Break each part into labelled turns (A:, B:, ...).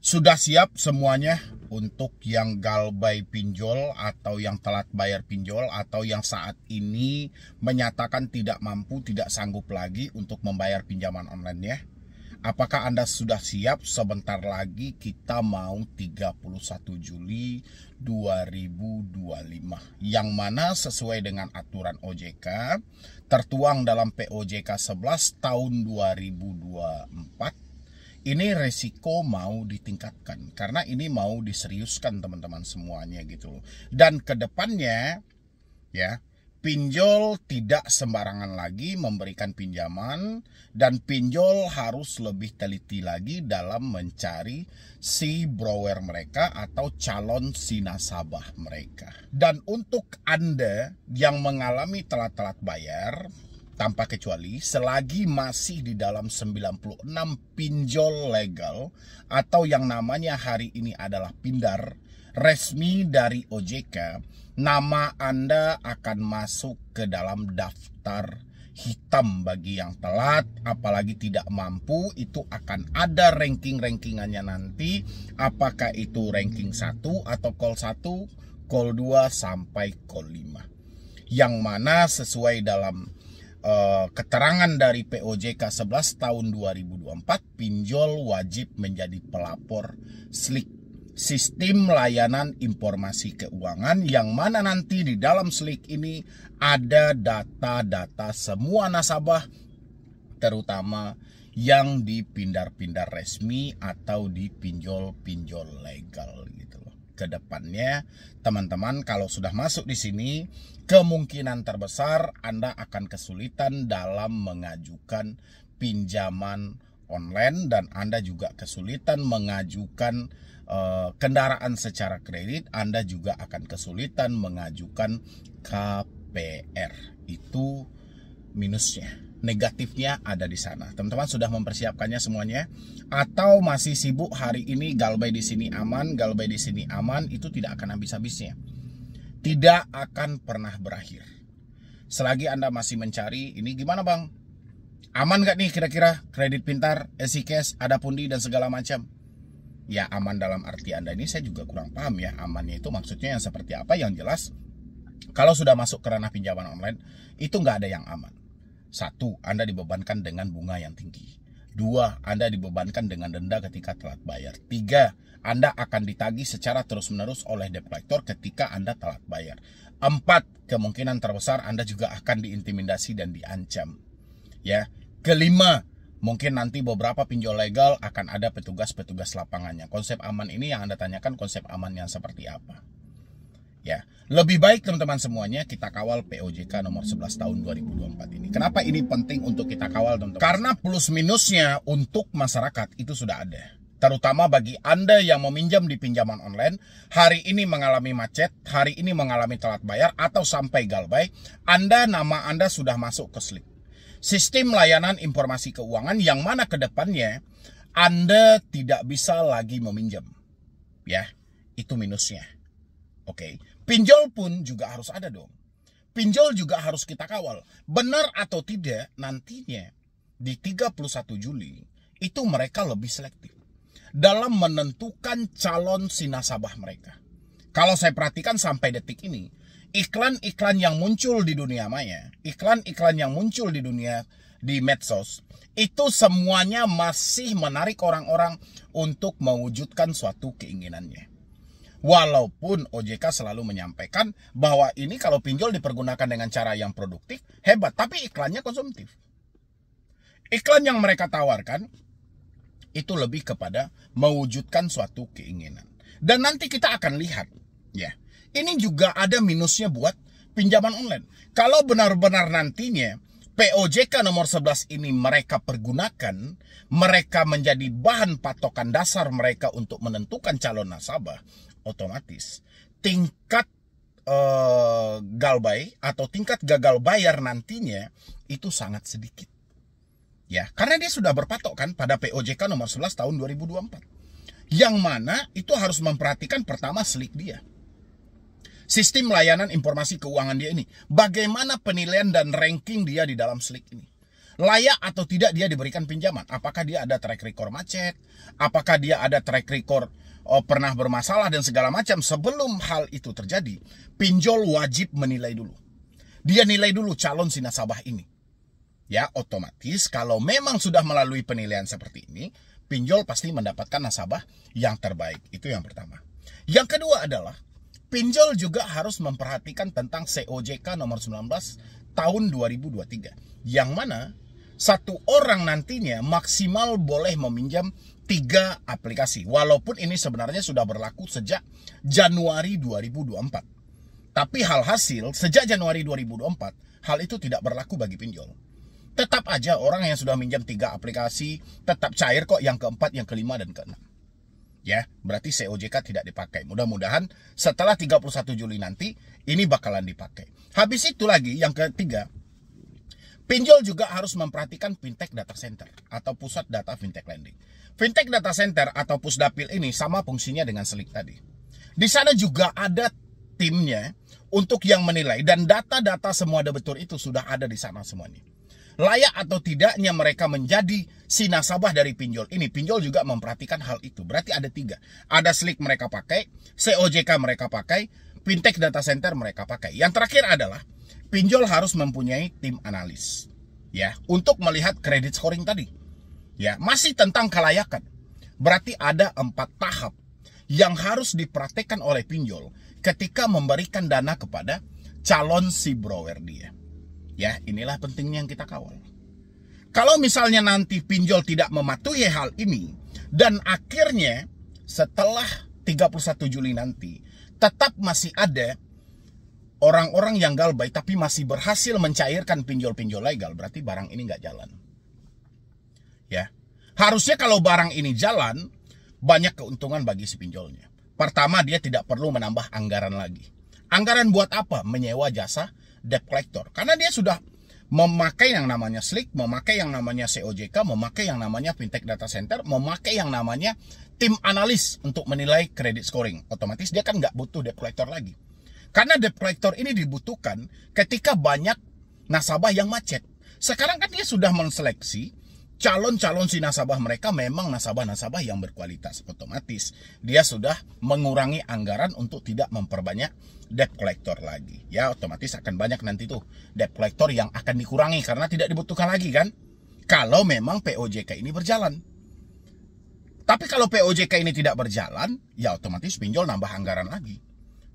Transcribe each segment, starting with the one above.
A: Sudah siap semuanya untuk yang galbay pinjol atau yang telat bayar pinjol atau yang saat ini menyatakan tidak mampu, tidak sanggup lagi untuk membayar pinjaman online-nya? Apakah Anda sudah siap? Sebentar lagi kita mau 31 Juli 2025. Yang mana sesuai dengan aturan OJK tertuang dalam POJK 11 tahun 2024. Ini resiko mau ditingkatkan karena ini mau diseriuskan teman-teman semuanya gitu loh. Dan kedepannya ya, pinjol tidak sembarangan lagi memberikan pinjaman dan pinjol harus lebih teliti lagi dalam mencari si borrower mereka atau calon si nasabah mereka. Dan untuk Anda yang mengalami telat-telat bayar tanpa kecuali, selagi masih di dalam 96 pinjol legal atau yang namanya hari ini adalah pindar resmi dari OJK, nama Anda akan masuk ke dalam daftar hitam bagi yang telat, apalagi tidak mampu. Itu akan ada ranking-rankingannya nanti, apakah itu ranking 1 atau call 1, call 2 sampai call 5. Yang mana sesuai dalam keterangan dari POJK 11 tahun 2024, pinjol wajib menjadi pelapor SLIK, Sistem Layanan Informasi Keuangan, yang mana nanti di dalam SLIK ini ada data-data semua nasabah, terutama yang di pindar-pindar resmi atau di pinjol-pinjol legal gitu loh. Kedepannya teman-teman kalau sudah masuk di sini, kemungkinan terbesar Anda akan kesulitan dalam mengajukan pinjaman online dan Anda juga kesulitan mengajukan kendaraan secara kredit. Anda juga akan kesulitan mengajukan KPR. Itu minusnya. Negatifnya ada di sana. Teman-teman sudah mempersiapkannya semuanya atau masih sibuk hari ini galbay di sini aman, galbay di sini aman? Itu tidak akan habis-habisnya. Tidak akan pernah berakhir. Selagi Anda masih mencari, ini gimana bang? Aman gak nih kira-kira kredit pintar, EasyCash, ada pundi dan segala macam? Ya aman dalam arti Anda ini saya juga kurang paham ya. Amannya itu maksudnya yang seperti apa? Yang jelas kalau sudah masuk ke ranah pinjaman online itu nggak ada yang aman. 1, Anda dibebankan dengan bunga yang tinggi. 2, Anda dibebankan dengan denda ketika telat bayar. 3, Anda akan ditagih secara terus-menerus oleh debt collector ketika Anda telat bayar. 4, kemungkinan terbesar Anda juga akan diintimidasi dan diancam. Ya. 5, mungkin nanti beberapa pinjol legal akan ada petugas-petugas lapangannya. Konsep aman ini yang Anda tanyakan, konsep aman yang seperti apa? Ya, lebih baik teman-teman semuanya kita kawal POJK nomor 11 tahun 2024 ini. Kenapa ini penting untuk kita kawal teman-teman? Karena plus minusnya untuk masyarakat itu sudah ada. Terutama bagi Anda yang meminjam di pinjaman online, hari ini mengalami macet, hari ini mengalami telat bayar atau sampai galbay, nama Anda sudah masuk ke SLIK, Sistem Layanan Informasi Keuangan, yang mana ke depannya Anda tidak bisa lagi meminjam. Ya, itu minusnya. Oke. Pinjol pun juga harus ada dong. Pinjol juga harus kita kawal. Benar atau tidak, nantinya di 31 Juli itu mereka lebih selektif dalam menentukan calon si nasabah mereka. Kalau saya perhatikan sampai detik ini, iklan-iklan yang muncul di dunia maya, iklan-iklan yang muncul di dunia di medsos, itu semuanya masih menarik orang-orang untuk mewujudkan suatu keinginannya. Walaupun OJK selalu menyampaikan bahwa ini kalau pinjol dipergunakan dengan cara yang produktif, hebat, tapi iklannya konsumtif. Iklan yang mereka tawarkan itu lebih kepada mewujudkan suatu keinginan. Dan nanti kita akan lihat, ya, ini juga ada minusnya buat pinjaman online. Kalau benar-benar nantinya POJK nomor 11 ini mereka pergunakan, mereka menjadi bahan patokan dasar mereka untuk menentukan calon nasabah, otomatis tingkat galbay atau tingkat gagal bayar nantinya itu sangat sedikit. Ya, karena dia sudah berpatok kan pada POJK nomor 11 tahun 2024. Yang mana itu harus memperhatikan pertama SLIK dia. Sistem Layanan Informasi Keuangan dia ini. Bagaimana penilaian dan ranking dia di dalam SLIK ini. Layak atau tidak dia diberikan pinjaman? Apakah dia ada track record macet? Apakah dia ada track record pernah bermasalah dan segala macam? Sebelum hal itu terjadi, pinjol wajib menilai dulu. Dia nilai dulu calon si nasabah ini. Ya, otomatis kalau memang sudah melalui penilaian seperti ini, pinjol pasti mendapatkan nasabah yang terbaik. Itu yang pertama. Yang kedua adalah, pinjol juga harus memperhatikan tentang COJK nomor 19 tahun 2023. Yang mana satu orang nantinya maksimal boleh meminjam 3 aplikasi. Walaupun ini sebenarnya sudah berlaku sejak Januari 2024. Tapi hasil sejak Januari 2024, hal itu tidak berlaku bagi pinjol. Tetap aja orang yang sudah minjam 3 aplikasi tetap cair kok yang keempat, yang kelima, dan keenam. Ya, berarti COJK tidak dipakai. Mudah-mudahan setelah 31 Juli nanti ini bakalan dipakai. Habis itu lagi yang ketiga, pinjol juga harus memperhatikan fintech data center atau pusat data fintech lending. Fintech data center atau pusdapil ini sama fungsinya dengan Slick tadi. Di sana juga ada timnya untuk yang menilai, dan data-data semua debitur itu sudah ada di sana semuanya. Layak atau tidaknya mereka menjadi si nasabah dari pinjol ini, pinjol juga memperhatikan hal itu. Berarti ada 3. Ada Slick mereka pakai, COJK mereka pakai, fintech data center mereka pakai. Yang terakhir adalah pinjol harus mempunyai tim analis, ya, untuk melihat credit scoring tadi. Ya, masih tentang kelayakan. Berarti ada 4 tahap yang harus dipraktekkan oleh pinjol ketika memberikan dana kepada calon si borrower dia. Ya, inilah pentingnya yang kita kawal. Kalau misalnya nanti pinjol tidak mematuhi hal ini, dan akhirnya setelah 31 Juli nanti tetap masih ada orang-orang yang galbay tapi masih berhasil mencairkan pinjol-pinjol legal, berarti barang ini nggak jalan. Ya, harusnya kalau barang ini jalan, banyak keuntungan bagi si pinjolnya. Pertama, dia tidak perlu menambah anggaran lagi. Anggaran buat apa? Menyewa jasa debt collector. Karena dia sudah memakai yang namanya Slick, memakai yang namanya COJK, memakai yang namanya fintech data center, memakai yang namanya tim analis untuk menilai credit scoring. Otomatis dia kan nggak butuh debt collector lagi. Karena debt collector ini dibutuhkan ketika banyak nasabah yang macet. Sekarang kan dia sudah menseleksi calon-calon si nasabah mereka memang nasabah-nasabah yang berkualitas. Otomatis dia sudah mengurangi anggaran untuk tidak memperbanyak debt collector lagi. Ya, otomatis akan banyak nanti tuh debt collector yang akan dikurangi karena tidak dibutuhkan lagi kan. Kalau memang POJK ini berjalan. Tapi kalau POJK ini tidak berjalan, ya otomatis pinjol nambah anggaran lagi.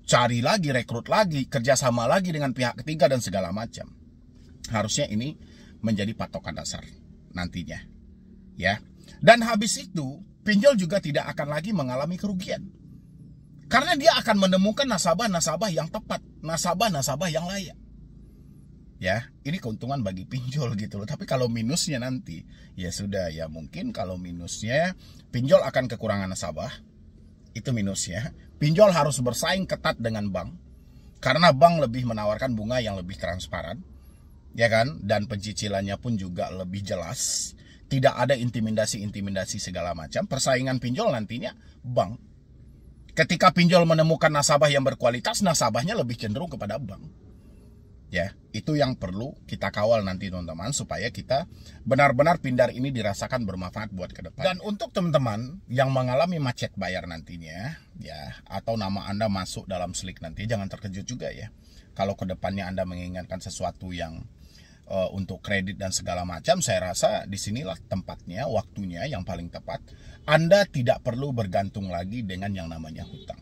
A: Cari lagi, rekrut lagi, kerjasama lagi dengan pihak ketiga dan segala macam. Harusnya ini menjadi patokan dasar nantinya, ya. Dan habis itu pinjol juga tidak akan lagi mengalami kerugian karena dia akan menemukan nasabah-nasabah yang tepat, nasabah-nasabah yang layak. Ya, ini keuntungan bagi pinjol gitu loh. Tapi kalau minusnya nanti, ya sudah, ya mungkin kalau minusnya pinjol akan kekurangan nasabah. Itu minusnya. Pinjol harus bersaing ketat dengan bank karena bank lebih menawarkan bunga yang lebih transparan. Ya kan, dan pencicilannya pun juga lebih jelas, tidak ada intimidasi segala macam. Persaingan pinjol nantinya bank. Ketika pinjol menemukan nasabah yang berkualitas, nasabahnya lebih cenderung kepada bank. Ya, itu yang perlu kita kawal nanti teman-teman, supaya kita benar-benar pindar ini dirasakan bermanfaat buat ke depan. Dan untuk teman-teman yang mengalami macet bayar nantinya, ya, atau nama Anda masuk dalam Slick nanti, jangan terkejut juga ya. Kalau ke depannya Anda menginginkan sesuatu yang untuk kredit dan segala macam, saya rasa disinilah tempatnya, waktunya yang paling tepat. Anda tidak perlu bergantung lagi dengan yang namanya hutang.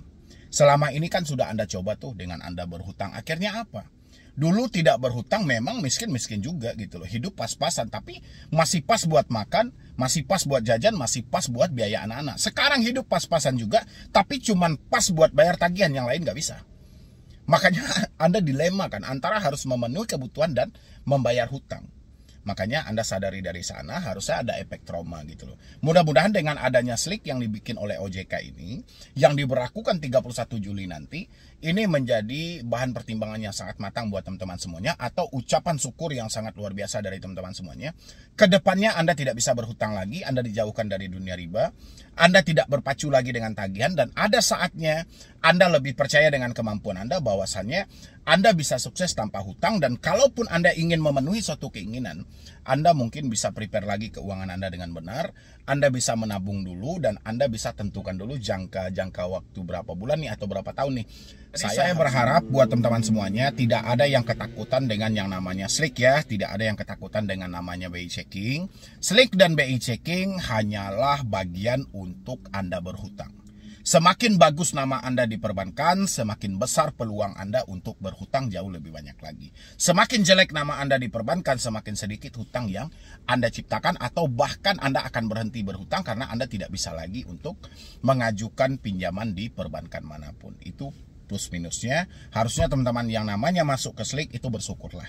A: Selama ini kan sudah Anda coba tuh dengan Anda berhutang. Akhirnya apa? Dulu tidak berhutang memang miskin-miskin juga gitu loh. Hidup pas-pasan, tapi masih pas buat makan, masih pas buat jajan, masih pas buat biaya anak-anak. Sekarang hidup pas-pasan juga, tapi cuman pas buat bayar tagihan, yang lain nggak bisa. Makanya Anda dilema kan antara harus memenuhi kebutuhan dan membayar hutang. Makanya Anda sadari dari sana harusnya ada efek trauma gitu loh. Mudah-mudahan dengan adanya Slick yang dibikin oleh OJK ini, yang diberlakukan 31 Juli nanti, ini menjadi bahan pertimbangan yang sangat matang buat teman-teman semuanya, atau ucapan syukur yang sangat luar biasa dari teman-teman semuanya. Kedepannya Anda tidak bisa berhutang lagi, Anda dijauhkan dari dunia riba, Anda tidak berpacu lagi dengan tagihan, dan ada saatnya Anda lebih percaya dengan kemampuan Anda, bahwasannya Anda bisa sukses tanpa hutang. Dan kalaupun Anda ingin memenuhi suatu keinginan, Anda mungkin bisa prepare lagi keuangan Anda dengan benar. Anda bisa menabung dulu dan Anda bisa tentukan dulu jangka waktu berapa bulan nih atau berapa tahun nih. Saya berharap buat teman-teman semuanya tidak ada yang ketakutan dengan yang namanya Slick ya. Tidak ada yang ketakutan dengan namanya BI checking. Slick dan BI checking hanyalah bagian untuk Anda berhutang. Semakin bagus nama Anda di perbankan, semakin besar peluang Anda untuk berhutang jauh lebih banyak lagi. Semakin jelek nama Anda di perbankan, semakin sedikit hutang yang Anda ciptakan, atau bahkan Anda akan berhenti berhutang karena Anda tidak bisa lagi untuk mengajukan pinjaman di perbankan manapun. Itu plus minusnya. Harusnya teman-teman yang namanya masuk ke Slick itu bersyukurlah.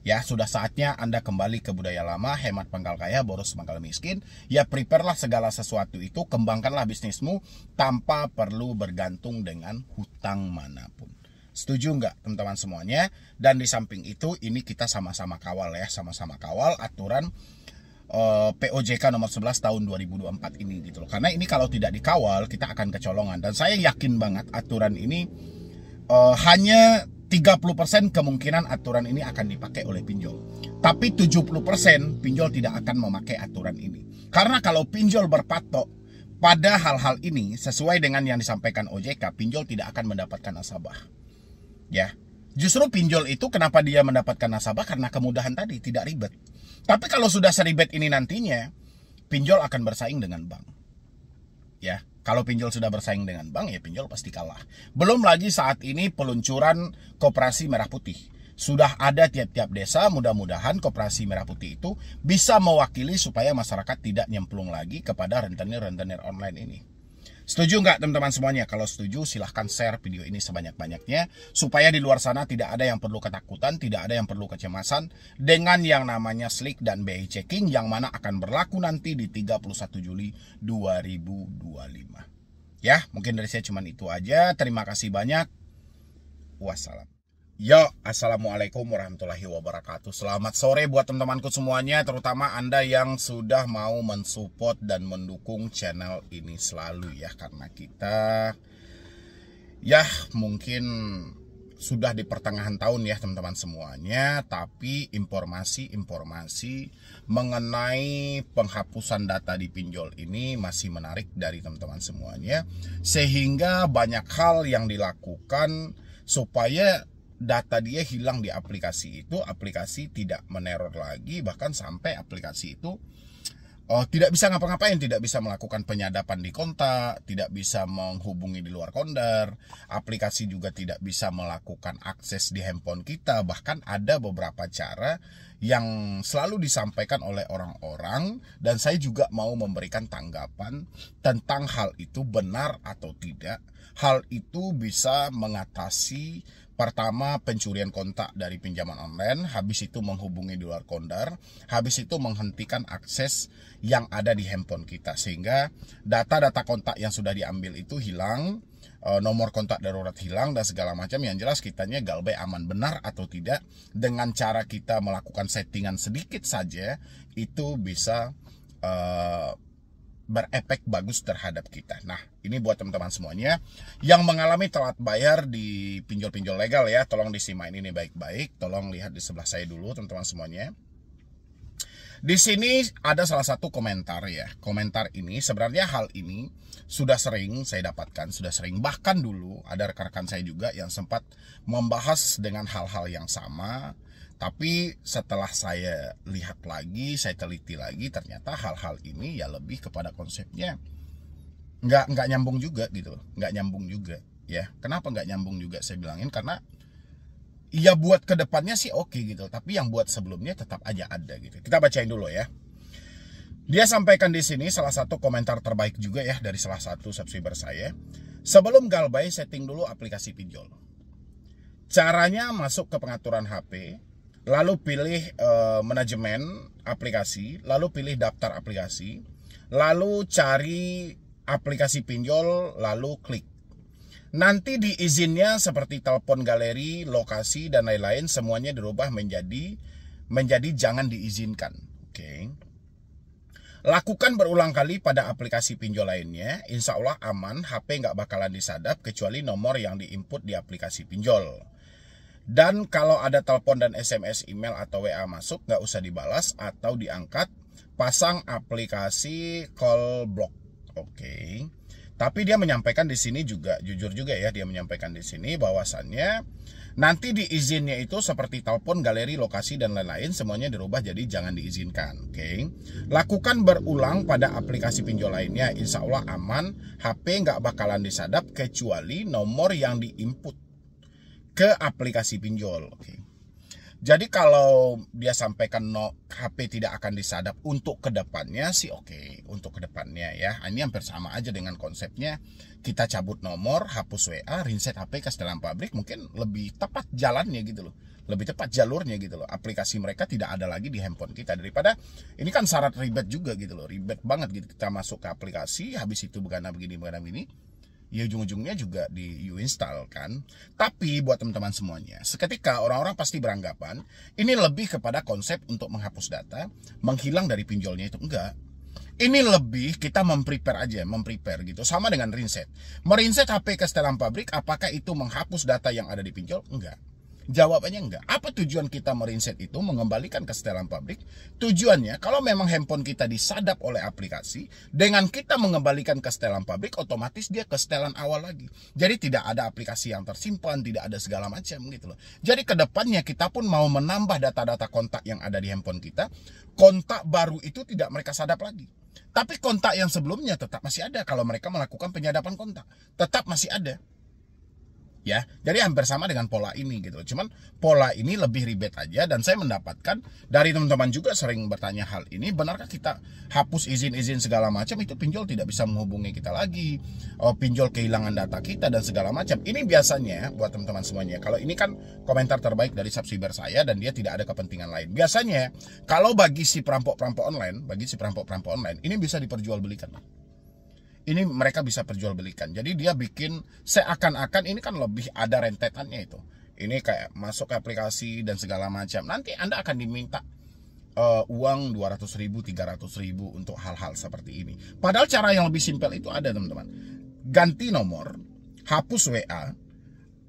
A: Ya, sudah saatnya Anda kembali ke budaya lama, hemat pangkal kaya, boros pangkal miskin. Ya, prepare-lah segala sesuatu itu, kembangkanlah bisnismu tanpa perlu bergantung dengan hutang manapun. Setuju nggak teman-teman semuanya? Dan di samping itu, ini kita sama-sama kawal ya, sama-sama kawal aturan POJK nomor 11 tahun 2024 ini gitu loh. Karena ini kalau tidak dikawal, kita akan kecolongan. Dan saya yakin banget aturan ini hanya 30% kemungkinan aturan ini akan dipakai oleh pinjol. Tapi 70% pinjol tidak akan memakai aturan ini. Karena kalau pinjol berpatok pada hal-hal ini sesuai dengan yang disampaikan OJK, pinjol tidak akan mendapatkan nasabah. Ya. Justru pinjol itu kenapa dia mendapatkan nasabah? Karena kemudahan tadi, tidak ribet. Tapi kalau sudah seribet ini nantinya, pinjol akan bersaing dengan bank. Ya. Kalau pinjol sudah bersaing dengan bank, ya pinjol pasti kalah. Belum lagi saat ini peluncuran koperasi merah putih. Sudah ada tiap-tiap desa, mudah-mudahan koperasi merah putih itu bisa mewakili supaya masyarakat tidak nyemplung lagi kepada rentenir-rentenir online ini. Setuju nggak teman-teman semuanya? Kalau setuju silahkan share video ini sebanyak-banyaknya supaya di luar sana tidak ada yang perlu ketakutan, tidak ada yang perlu kecemasan dengan yang namanya Slick dan BI checking yang mana akan berlaku nanti di 31 Juli 2025. Ya, mungkin dari saya cuma itu aja. Terima kasih banyak. Wassalam. Yo, assalamualaikum warahmatullahi wabarakatuh. Selamat sore buat teman-temanku semuanya, terutama Anda yang sudah mau mensupport dan mendukung channel ini selalu ya. Karena kita ya mungkin sudah di pertengahan tahun ya teman-teman semuanya, tapi informasi mengenai penghapusan data di pinjol ini masih menarik dari teman-teman semuanya, sehingga banyak hal yang dilakukan supaya data dia hilang di aplikasi itu, aplikasi tidak meneror lagi, bahkan sampai aplikasi itu tidak bisa ngapa-ngapain, tidak bisa melakukan penyadapan di kontak, tidak bisa menghubungi di luar konter, aplikasi juga tidak bisa melakukan akses di handphone kita. Bahkan ada beberapa cara yang selalu disampaikan oleh orang-orang, dan saya juga mau memberikan tanggapan tentang hal itu benar atau tidak. Hal itu bisa mengatasi pertama pencurian kontak dari pinjaman online, habis itu menghubungi di luar konter, habis itu menghentikan akses yang ada di handphone kita, sehingga data-data kontak yang sudah diambil itu hilang, nomor kontak darurat hilang, dan segala macam. Yang jelas kitanya galbay aman. Benar atau tidak, dengan cara kita melakukan settingan sedikit saja itu bisa berefek bagus terhadap kita. Nah, ini buat teman-teman semuanya yang mengalami telat bayar di pinjol-pinjol legal ya, tolong disimak ini baik-baik. Tolong lihat di sebelah saya dulu teman-teman semuanya. Di sini ada salah satu komentar ya. Komentar ini sebenarnya hal ini sudah sering saya dapatkan, sudah sering, bahkan dulu ada rekan-rekan saya juga yang sempat membahas dengan hal-hal yang sama. Tapi setelah saya lihat lagi, saya teliti lagi, ternyata hal-hal ini ya lebih kepada konsepnya nggak nyambung juga gitu, nggak nyambung juga ya. Kenapa nggak nyambung juga saya bilangin? Karena ya buat kedepannya sih oke gitu, tapi yang buat sebelumnya tetap aja ada gitu. Kita bacain dulu ya. Dia sampaikan di sini salah satu komentar terbaik juga ya dari salah satu subscriber saya. Sebelum galbay, setting dulu aplikasi pinjol. Caranya masuk ke pengaturan HP. Lalu pilih manajemen aplikasi, lalu pilih daftar aplikasi, lalu cari aplikasi pinjol, lalu klik. Nanti di izinnya seperti telepon galeri, lokasi, dan lain-lain, semuanya dirubah menjadi jangan diizinkan. Oke. Lakukan berulang kali pada aplikasi pinjol lainnya, insya Allah aman, HP nggak bakalan disadap kecuali nomor yang diinput di aplikasi pinjol. Dan kalau ada telepon dan SMS, email atau WA masuk, nggak usah dibalas atau diangkat. Pasang aplikasi call block. Oke. Tapi dia menyampaikan di sini juga, jujur juga ya, dia menyampaikan di sini bahwasannya nanti di izinnya itu seperti telepon, galeri, lokasi dan lain-lain semuanya dirubah jadi jangan diizinkan. Oke. Lakukan berulang pada aplikasi pinjol lainnya, insya Allah aman. HP nggak bakalan disadap kecuali nomor yang diinput ke aplikasi pinjol. Oke. Jadi kalau dia sampaikan HP tidak akan disadap untuk kedepannya sih oke. Untuk kedepannya ya, ini hampir sama aja dengan konsepnya. Kita cabut nomor, hapus WA, reset HP ke setelan pabrik, mungkin lebih tepat jalannya gitu loh. Lebih tepat jalurnya gitu loh. Aplikasi mereka tidak ada lagi di handphone kita. Daripada ini kan syarat ribet juga gitu loh. Ribet banget gitu kita masuk ke aplikasi, habis itu begini, ya ujung-ujungnya juga di install kan. Tapi buat teman-teman semuanya, seketika orang-orang pasti beranggapan ini lebih kepada konsep untuk menghapus data, menghilang dari pinjolnya itu. Enggak. Ini lebih kita memprepare gitu. Sama dengan rinset. Merinset HP ke setelan pabrik, apakah itu menghapus data yang ada di pinjol? Enggak. Jawabannya enggak. Apa tujuan kita merinset itu? Mengembalikan ke setelan pabrik. Tujuannya kalau memang handphone kita disadap oleh aplikasi, dengan kita mengembalikan ke setelan pabrik, otomatis dia ke setelan awal lagi. Jadi tidak ada aplikasi yang tersimpan, tidak ada segala macam gitu loh. Jadi kedepannya kita pun mau menambah data-data kontak yang ada di handphone kita, kontak baru itu tidak mereka sadap lagi. Tapi kontak yang sebelumnya tetap masih ada. Kalau mereka melakukan penyadapan kontak, tetap masih ada. Ya, jadi hampir sama dengan pola ini gitu. Cuman pola ini lebih ribet aja, dan saya mendapatkan dari teman-teman juga sering bertanya hal ini, benarkah kita hapus izin-izin segala macam itu pinjol tidak bisa menghubungi kita lagi, pinjol kehilangan data kita dan segala macam. Ini biasanya buat teman-teman semuanya, kalau ini kan komentar terbaik dari subscriber saya dan dia tidak ada kepentingan lain. Biasanya kalau bagi si perampok-perampok online, ini bisa diperjualbelikan. Ini mereka bisa perjualbelikan. Jadi dia bikin seakan-akan ini kan lebih ada rentetannya itu. Ini kayak masuk ke aplikasi dan segala macam. Nanti Anda akan diminta uang 200.000, 300.000 untuk hal-hal seperti ini. Padahal cara yang lebih simpel itu ada, teman-teman. Ganti nomor, hapus WA.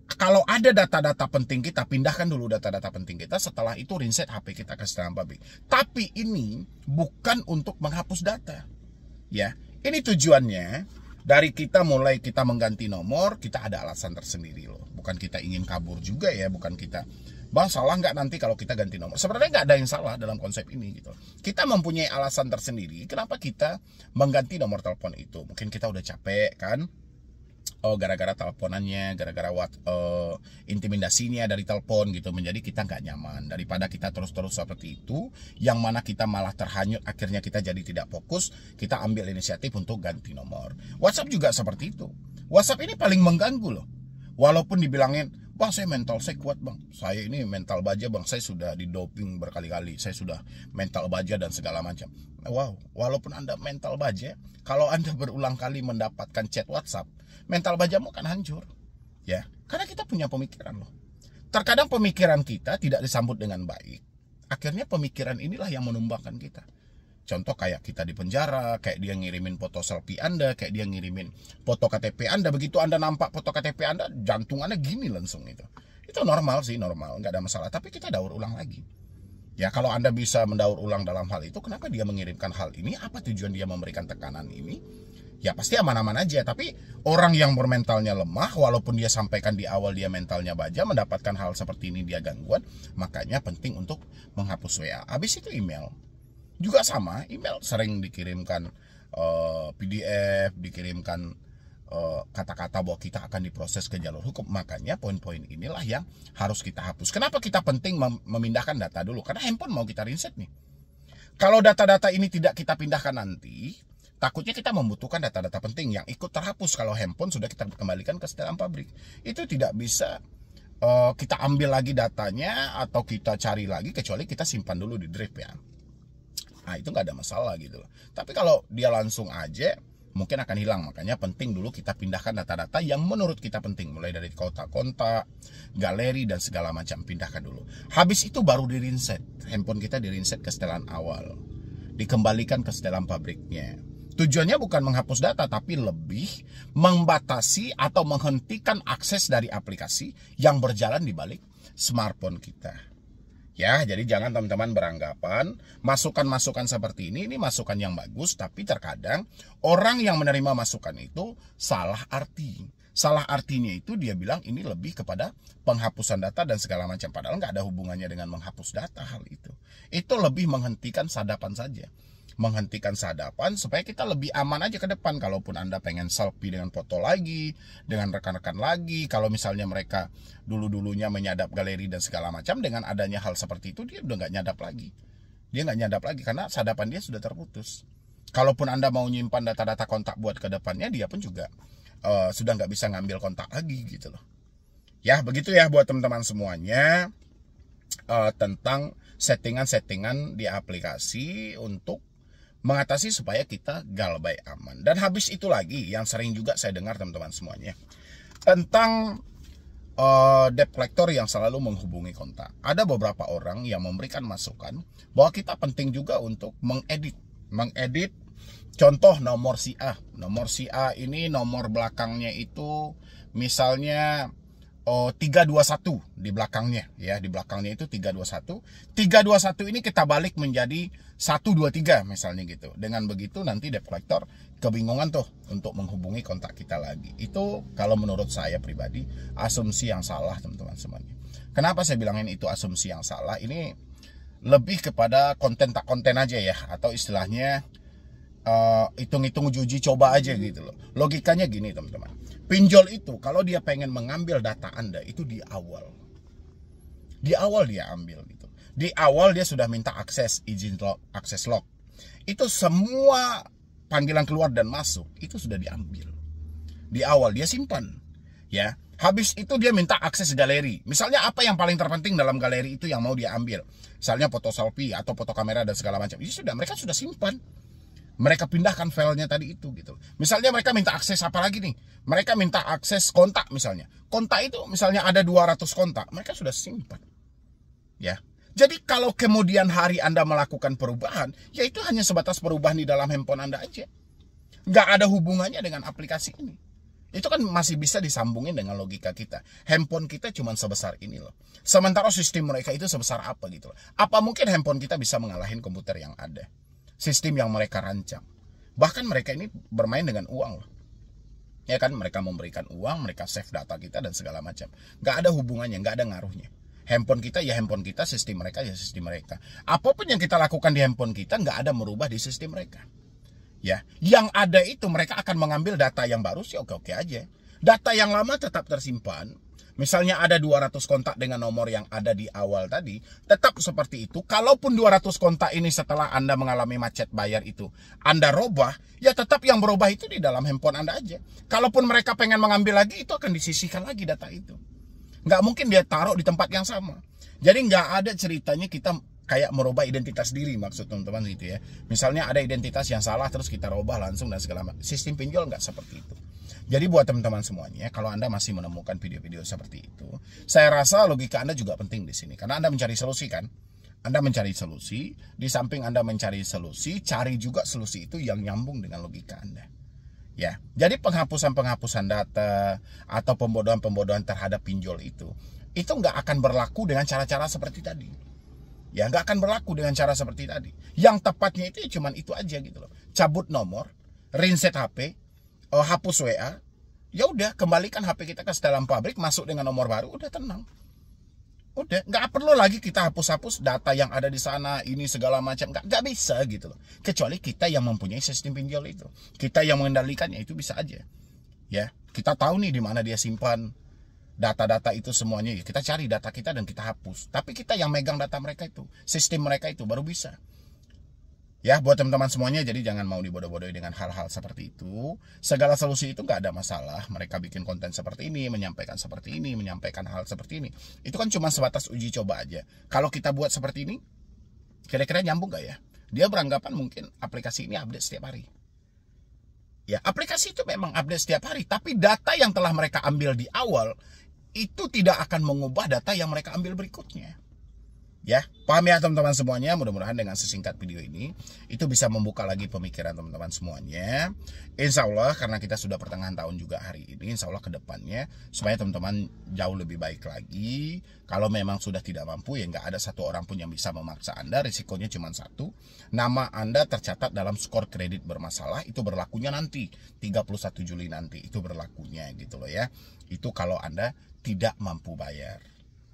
A: Kalau ada data-data penting kita, pindahkan dulu data-data penting kita. Setelah itu reset HP kita ke setelan pabrik. Tapi ini bukan untuk menghapus data. Ya. Ini tujuannya dari kita mulai kita mengganti nomor, kita ada alasan tersendiri loh. Bukan kita ingin kabur juga ya, bukan kita, bang salah nggak nanti kalau kita ganti nomor. Sebenarnya nggak ada yang salah dalam konsep ini gitu. Kita mempunyai alasan tersendiri kenapa kita mengganti nomor telepon itu. Mungkin kita udah capek kan. Gara-gara teleponannya, gara-gara intimidasinya dari telepon gitu, menjadi kita nggak nyaman. Daripada kita terus-terus seperti itu, yang mana kita malah terhanyut, akhirnya kita jadi tidak fokus, kita ambil inisiatif untuk ganti nomor. WhatsApp juga seperti itu. WhatsApp ini paling mengganggu loh. Walaupun dibilangin, bang saya mental saya kuat bang, saya ini mental baja bang, saya sudah didoping berkali-kali, saya sudah mental baja dan segala macam. Wow, walaupun Anda mental baja, kalau Anda berulang kali mendapatkan chat WhatsApp, mental bajamu kan hancur. Ya, karena kita punya pemikiran loh. Terkadang pemikiran kita tidak disambut dengan baik. Akhirnya pemikiran inilah yang menumbangkan kita. Contoh kayak kita di penjara, kayak dia ngirimin foto selfie Anda, kayak dia ngirimin foto KTP Anda. Begitu Anda nampak foto KTP Anda, jantungannya gini langsung itu. Itu normal sih, normal, nggak ada masalah. Tapi kita daur ulang lagi. Ya kalau Anda bisa mendaur ulang dalam hal itu, kenapa dia mengirimkan hal ini? Apa tujuan dia memberikan tekanan ini? Ya pasti aman-aman aja. Tapi orang yang bermentalnya lemah, walaupun dia sampaikan di awal dia mentalnya baja, mendapatkan hal seperti ini dia gangguan, makanya penting untuk menghapus WA. Habis itu email. Juga sama, email sering dikirimkan PDF, dikirimkan kata-kata bahwa kita akan diproses ke jalur hukum. Makanya poin-poin inilah yang harus kita hapus. Kenapa kita penting memindahkan data dulu? Karena handphone mau kita reset nih. Kalau data-data ini tidak kita pindahkan nanti, takutnya kita membutuhkan data-data penting yang ikut terhapus kalau handphone sudah kita kembalikan ke setelan pabrik. Itu tidak bisa kita ambil lagi datanya atau kita cari lagi, kecuali kita simpan dulu di drive ya. Nah itu nggak ada masalah gitu loh. Tapi kalau dia langsung aja, mungkin akan hilang. Makanya penting dulu kita pindahkan data-data yang menurut kita penting. Mulai dari kontak-kontak, galeri, dan segala macam. Pindahkan dulu. Habis itu baru di-reset. Handphone kita di-reset ke setelan awal. Dikembalikan ke setelan pabriknya. Tujuannya bukan menghapus data, tapi lebih membatasi atau menghentikan akses dari aplikasi yang berjalan di balik smartphone kita. Ya, jadi jangan teman-teman beranggapan masukan-masukan seperti ini masukan yang bagus, tapi terkadang orang yang menerima masukan itu salah arti. Salah artinya itu dia bilang ini lebih kepada penghapusan data dan segala macam. Padahal nggak ada hubungannya dengan menghapus data hal itu. Itu lebih menghentikan sadapan saja. Menghentikan sadapan supaya kita lebih aman aja ke depan. Kalaupun Anda pengen selfie dengan foto lagi, dengan rekan-rekan lagi, kalau misalnya mereka dulu-dulunya menyadap galeri dan segala macam, dengan adanya hal seperti itu dia udah nggak nyadap lagi. Dia nggak nyadap lagi karena sadapan dia sudah terputus. Kalaupun Anda mau nyimpan data-data kontak buat ke depannya, dia pun juga sudah nggak bisa ngambil kontak lagi gitu loh. Ya begitu ya buat teman-teman semuanya tentang settingan-settingan di aplikasi untuk mengatasi supaya kita galbay aman. Dan habis itu lagi yang sering juga saya dengar teman-teman semuanya tentang debt collector yang selalu menghubungi kontak. Ada beberapa orang yang memberikan masukan bahwa kita penting juga untuk mengedit contoh nomor si A. Nomor si A ini nomor belakangnya itu misalnya 321 di belakangnya ya, di belakangnya itu 321. 321 ini kita balik menjadi 123 misalnya gitu. Dengan begitu nanti debt collector kebingungan tuh untuk menghubungi kontak kita lagi. Itu kalau menurut saya pribadi asumsi yang salah teman-teman semuanya. Kenapa saya bilangin itu asumsi yang salah? Ini lebih kepada konten tak konten aja ya, atau istilahnya hitung-hitung uji coba aja gitu loh. Logikanya gini teman-teman, pinjol itu kalau dia pengen mengambil data Anda itu di awal dia ambil gitu. Di awal dia sudah minta akses izin log, akses log. Itu semua panggilan keluar dan masuk itu sudah diambil. Di awal dia simpan ya. Habis itu dia minta akses galeri. Misalnya apa yang paling terpenting dalam galeri itu yang mau dia ambil. Misalnya foto selfie atau foto kamera dan segala macam. Itu sudah mereka sudah simpan. Mereka pindahkan filenya tadi itu gitu. Misalnya mereka minta akses apa lagi nih? Mereka minta akses kontak misalnya. Kontak itu misalnya ada 200 kontak, mereka sudah simpan. Ya. Jadi kalau kemudian hari Anda melakukan perubahan, ya itu hanya sebatas perubahan di dalam handphone Anda aja. Nggak ada hubungannya dengan aplikasi ini. Itu kan masih bisa disambungin dengan logika kita. Handphone kita cuma sebesar ini loh. Sementara sistem mereka itu sebesar apa gitu loh. Apa mungkin handphone kita bisa mengalahin komputer yang ada? Sistem yang mereka rancang. Bahkan mereka ini bermain dengan uang loh. Ya kan, mereka memberikan uang, mereka save data kita dan segala macam. Nggak ada hubungannya, nggak ada ngaruhnya. Handphone kita ya handphone kita, sistem mereka ya sistem mereka. Apapun yang kita lakukan di handphone kita nggak ada merubah di sistem mereka. Ya, yang ada itu mereka akan mengambil data yang baru sih oke-oke aja. Data yang lama tetap tersimpan. Misalnya ada 200 kontak dengan nomor yang ada di awal tadi, tetap seperti itu. Kalaupun 200 kontak ini setelah Anda mengalami macet bayar itu, Anda robah, ya tetap yang berubah itu di dalam handphone Anda aja. Kalaupun mereka pengen mengambil lagi, itu akan disisihkan lagi data itu. Nggak mungkin dia taruh di tempat yang sama. Jadi nggak ada ceritanya kita kayak merubah identitas diri, maksud teman-teman gitu ya. Misalnya ada identitas yang salah terus kita robah langsung dan segala macam. Sistem pinjol nggak seperti itu. Jadi buat teman-teman semuanya, kalau Anda masih menemukan video-video seperti itu, saya rasa logika Anda juga penting di sini. Karena Anda mencari solusi kan? Anda mencari solusi, di samping Anda mencari solusi, cari juga solusi itu yang nyambung dengan logika Anda. Ya, jadi penghapusan-penghapusan data atau pembodohan-pembodohan terhadap pinjol itu nggak akan berlaku dengan cara-cara seperti tadi. Ya, nggak akan berlaku dengan cara seperti tadi. Yang tepatnya itu cuma itu aja gitu loh. Cabut nomor, reset HP, hapus WA, ya udah kembalikan HP kita ke dalam pabrik, masuk dengan nomor baru, udah tenang. Udah, nggak perlu lagi kita hapus-hapus data yang ada di sana, ini segala macam, nggak bisa gitu loh. Kecuali kita yang mempunyai sistem pinjol itu, kita yang mengendalikannya itu bisa aja. Ya, kita tahu nih di mana dia simpan data-data itu semuanya. Kita cari data kita dan kita hapus. Tapi kita yang megang data mereka itu, sistem mereka itu baru bisa. Ya, buat teman-teman semuanya, jadi jangan mau dibodoh-bodohi dengan hal-hal seperti itu. Segala solusi itu nggak ada masalah. Mereka bikin konten seperti ini, menyampaikan seperti ini, menyampaikan hal seperti ini. Itu kan cuma sebatas uji coba aja. Kalau kita buat seperti ini, kira-kira nyambung nggak ya? Dia beranggapan mungkin aplikasi ini update setiap hari. Ya, aplikasi itu memang update setiap hari. Tapi data yang telah mereka ambil di awal, itu tidak akan mengubah data yang mereka ambil berikutnya. Ya, paham ya teman-teman semuanya. Mudah-mudahan dengan sesingkat video ini itu bisa membuka lagi pemikiran teman-teman semuanya. Insya Allah karena kita sudah pertengahan tahun juga hari ini, insya Allah ke depannya supaya teman-teman jauh lebih baik lagi. Kalau memang sudah tidak mampu, ya nggak ada satu orang pun yang bisa memaksa Anda. Risikonya cuma satu, nama Anda tercatat dalam skor kredit bermasalah. Itu berlakunya nanti 31 Juli nanti itu berlakunya gitu loh ya. Itu kalau Anda tidak mampu bayar.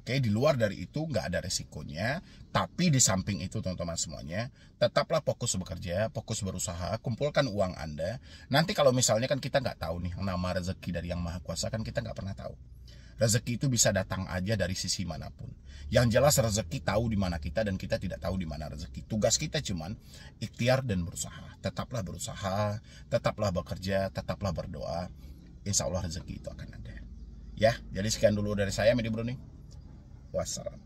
A: Oke, di luar dari itu nggak ada resikonya. Tapi di samping itu teman-teman semuanya, tetaplah fokus bekerja, fokus berusaha, kumpulkan uang Anda. Nanti kalau misalnya kan kita nggak tahu nih, nama rezeki dari Yang Maha Kuasa kan kita nggak pernah tahu. Rezeki itu bisa datang aja dari sisi manapun. Yang jelas rezeki tahu di mana kita dan kita tidak tahu di mana rezeki. Tugas kita cuman ikhtiar dan berusaha. Tetaplah berusaha, tetaplah bekerja, tetaplah berdoa. Insya Allah rezeki itu akan ada. Ya, jadi sekian dulu dari saya, Medi Browning. Wassalam.